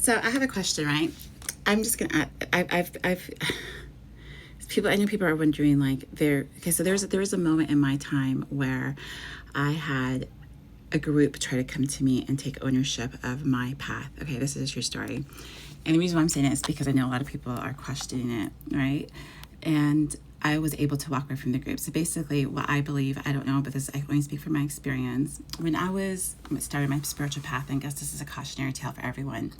So I have a question, right? I'm just gonna. I've people. I know people are wondering, like, okay. So there was a moment in my time where I had a group try to come to me and take ownership of my path. Okay, this is a true story, and the reason why I'm saying it is because I know a lot of people are questioning it, right? And I was able to walk away from the group. So basically, what I believe, I don't know, but this I only speak from my experience. When I was starting my spiritual path, and I guess this is a cautionary tale for everyone.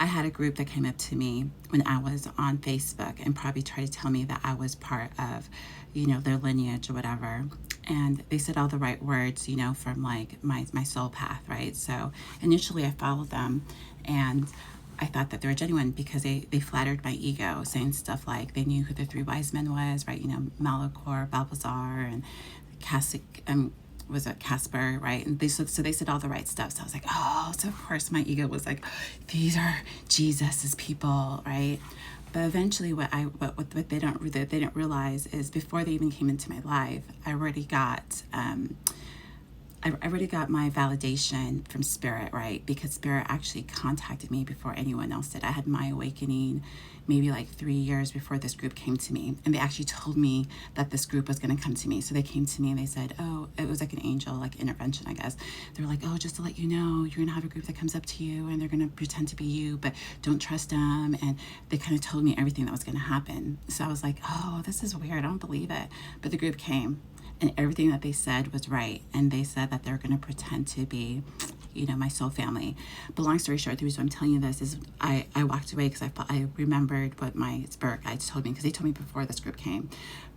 I had a group that came up to me when I was on Facebook and probably tried to tell me that I was part of, their lineage or whatever. And they said all the right words, from like my soul path, right? So initially I followed them, and I thought that they were genuine because they flattered my ego, saying stuff like they knew who the three wise men was, right? Malachor, Balthazar, and Cassic, was it Casper, right? And so they said all the right stuff. So I was like, oh, so of course my ego was like, these are Jesus's people, right? But eventually, what they didn't realize is before they even came into my life, I already got my validation from Spirit, right? Because Spirit actually contacted me before anyone else did. I had my awakening maybe like 3 years before this group came to me. And they actually told me that this group was going to come to me. So they came to me and they said, oh, it was like an angel, like intervention, I guess. They were like, oh, just to let you know, you're going to have a group that comes up to you and they're going to pretend to be you, but don't trust them. And they kind of told me everything that was going to happen. So I was like, oh, this is weird. I don't believe it. But the group came. And everything that they said was right. And they said that they're going to pretend to be, my soul family. But long story short, the reason I'm telling you this is I walked away because I remembered what my spirit guides told me, because they told me before this group came.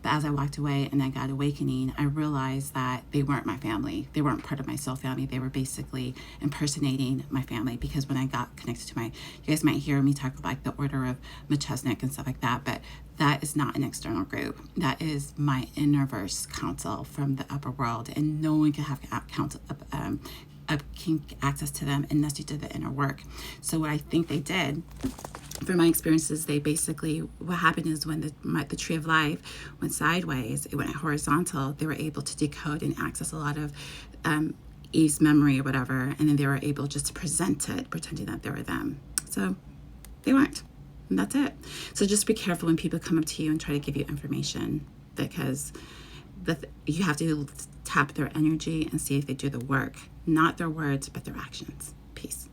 But as I walked away and I got awakening, I realized that they weren't my family. They weren't part of my soul family. They were basically impersonating my family, because when I got connected to you guys might hear me talk about like the Order of Melchizedek and stuff like that, but that is not an external group. That is my innerverse council from the upper world, and no one can have access to them unless you did the inner work. So what I think they did, from my experiences, they basically, what happened is when the tree of life went sideways, it went horizontal, they were able to decode and access a lot of Eve's memory or whatever, and then they were able just to present it, pretending that they were them. So they weren't. And that's it. So just be careful when people come up to you and try to give you information, because you have to tap their energy and see if they do the work, not their words, but their actions. Peace.